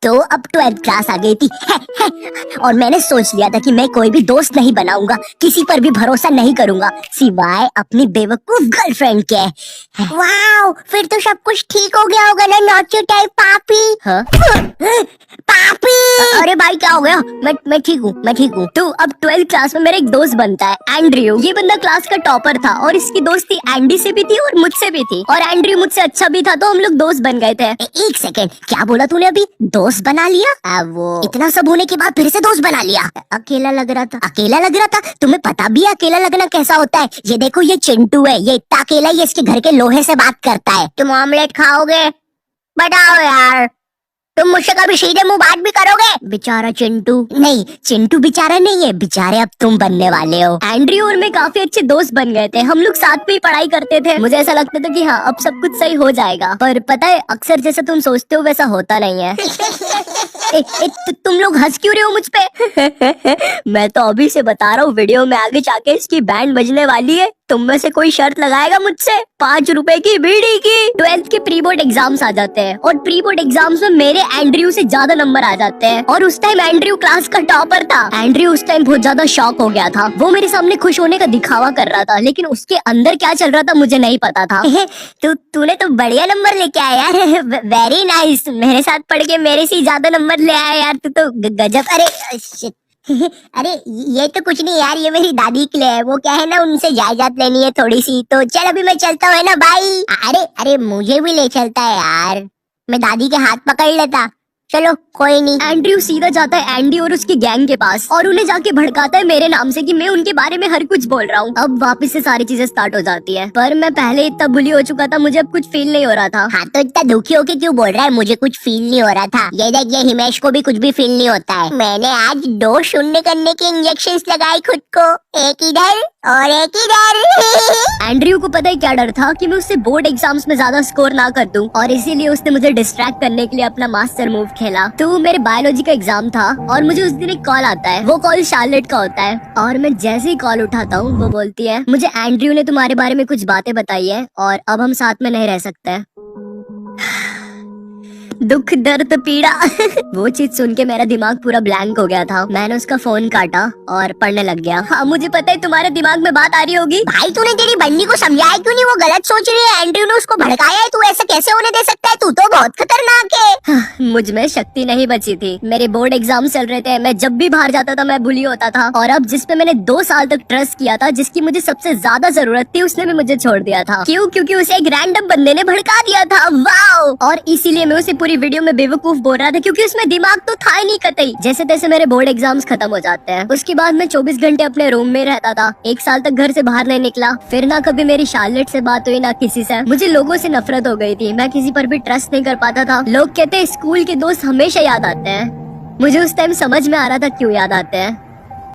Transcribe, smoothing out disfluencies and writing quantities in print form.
तो अब 12th class आ गई थी और मैंने सोच लिया था कि मैं कोई भी दोस्त नहीं बनाऊंगा, किसी पर भी भरोसा नहीं करूंगा सिवाय अपनी बेवकूफ गर्लफ्रेंड के। वाओ, फिर तो सब कुछ ठीक हो गया होगा ना नॉटी टाइप पापी। हाँ? पापी। अरे भाई क्या हो गया? मैं ठीक हूँ, मैं ठीक हूँ। तो अब 12th क्लास में मेरा एक दोस्त बनता है एंड्रयू। ये बंदा क्लास का टॉपर था और इसकी दोस्ती एंडी से भी थी और मुझसे भी थी, और एंड्रयू मुझसे अच्छा भी था तो हम लोग दोस्त बन गए थे। एक सेकेंड, क्या बोला तूने अभी? दोस्त बना लिया? वो इतना सब होने के बाद फिर से दोस्त बना लिया? अकेला लग रहा था। अकेला लग रहा था? तुम्हें पता भी है अकेला लगना कैसा होता है? ये देखो, ये चिंटू है, ये इतना अकेला ही इसके घर के लोहे से बात करता है। तुम ऑमलेट खाओगे? बताओ यार, तुम मुझसे कभी सीधे मुंह बात भी करोगे? बेचारा चिंटू। नहीं, चिंटू बेचारा नहीं है, बेचारे अब तुम बनने वाले हो। एंड्रयू और मैं काफी अच्छे दोस्त बन गए थे, हम लोग साथ में ही पढ़ाई करते थे। मुझे ऐसा लगता था कि हाँ अब सब कुछ सही हो जाएगा, पर पता है अक्सर जैसा तुम सोचते हो वैसा होता नहीं है। तुम लोग हंस क्यों रहे हो मुझ पे? मैं तो अभी से बता रहा हूँ, वीडियो में आगे जाके इसकी बैंड बजने वाली है। तुम में से कोई शर्त लगाएगा मुझसे 5 रुपए की बीड़ी की? 12th के प्री बोर्ड एग्जाम्स आ जाते हैं और प्री बोर्ड एग्जाम्स में मेरे एंड्रयू से ज्यादा नंबर आ जाते हैं, और उस टाइम एंड्रयू क्लास का टॉपर था। एंड्रयू उस टाइम बहुत ज्यादा शॉक हो गया था। वो मेरे सामने खुश होने का दिखावा कर रहा था, लेकिन उसके अंदर क्या चल रहा था मुझे नहीं पता था। तूने तो बढ़िया नंबर लेके आया यार, वेरी नाइस। मेरे साथ पढ़ के मेरे से ज्यादा नंबर ले आया यार, तू तो गजब। अरे अरे ये तो कुछ नहीं यार, ये मेरी दादी के लिए है। वो क्या है ना, उनसे जायदाद लेनी है थोड़ी सी, तो चल अभी मैं चलता हूँ ना भाई। अरे अरे मुझे भी ले चलता है यार, मैं दादी के हाथ पकड़ लेता। चलो कोई नहीं। एंड्रयू सीधा जाता है एंडी और उसकी गैंग के पास और उन्हें जाके भड़काता है मेरे नाम से कि मैं उनके बारे में हर कुछ बोल रहा हूँ। अब वापस से सारी चीजें स्टार्ट हो जाती है, पर मैं पहले इतना बुली हो चुका था, मुझे अब कुछ फील नहीं हो रहा था। हाँ तो इतना दुखी होके क्यों बोल रहा है मुझे कुछ फील नहीं हो रहा था? ये देख, ये हिमेश को भी कुछ भी फील नहीं होता है। मैंने आज 2 शून्य करने के इंजेक्शन लगाए खुद को, एक इधर और एक इधर। एंड्रयू को पता है क्या डर था कि मैं उससे बोर्ड एग्जाम्स में ज्यादा स्कोर ना कर दूं, और इसीलिए उसने मुझे डिस्ट्रैक्ट करने के लिए अपना मास्टर मूव खेला। तो मेरे बायोलॉजी का एग्जाम था और मुझे उस दिन एक कॉल आता है। वो कॉल शार्लेट का होता है, और मैं जैसे ही कॉल उठाता हूँ वो बोलती है मुझे एंड्रयू ने तुम्हारे बारे में कुछ बातें बताई है और अब हम साथ में नहीं रह सकते। दुख दर्द पीड़ा वो चीज सुन के मेरा दिमाग पूरा ब्लैंक हो गया था। मैंने उसका फोन काटा और पढ़ने लग गया। हाँ मुझे पता है तुम्हारे दिमाग में बात आ रही होगी, भाई तूने तेरी बंदी को समझाया क्यों नहीं? वो गलत सोच रही है, एंड्रयू ने उसको भड़काया है, तू ऐसा कैसे होने दे सकता है? तू तो बहुत खतरनाक है। हाँ, मुझ में शक्ति नहीं बची थी। मेरे बोर्ड एग्जाम चल रहे थे, मैं जब भी बाहर जाता था मैं बुली होता था, और अब जिसपे मैंने 2 साल तक ट्रस्ट किया था, जिसकी मुझे सबसे ज्यादा जरूरत थी, उसने भी मुझे छोड़ दिया था। क्यों? क्योंकि उसे एक रैंडम बंदे ने भड़का दिया था। वाओ! और इसीलिए मैं उसे पूरी वीडियो में बेवकूफ बोल रहा था, क्योंकि उसमें दिमाग तो था ही नहीं कतई। जैसे तैसे मेरे बोर्ड एग्जाम्स खत्म हो जाते हैं। उसके बाद मैं 24 घंटे अपने रूम में रहता था। 1 साल तक घर से बाहर नहीं निकला। फिर ना कभी मेरी शार्लेट से बात हुई, ना किसी से। मुझे लोगों से नफरत हो गई थी, मैं किसी पर भी ट्रस्ट नहीं कर पाता था। लोग कहते हैं स्कूल के दोस्त हमेशा याद आते हैं। मुझे उस टाइम समझ में आ रहा था क्यों याद आते हैं।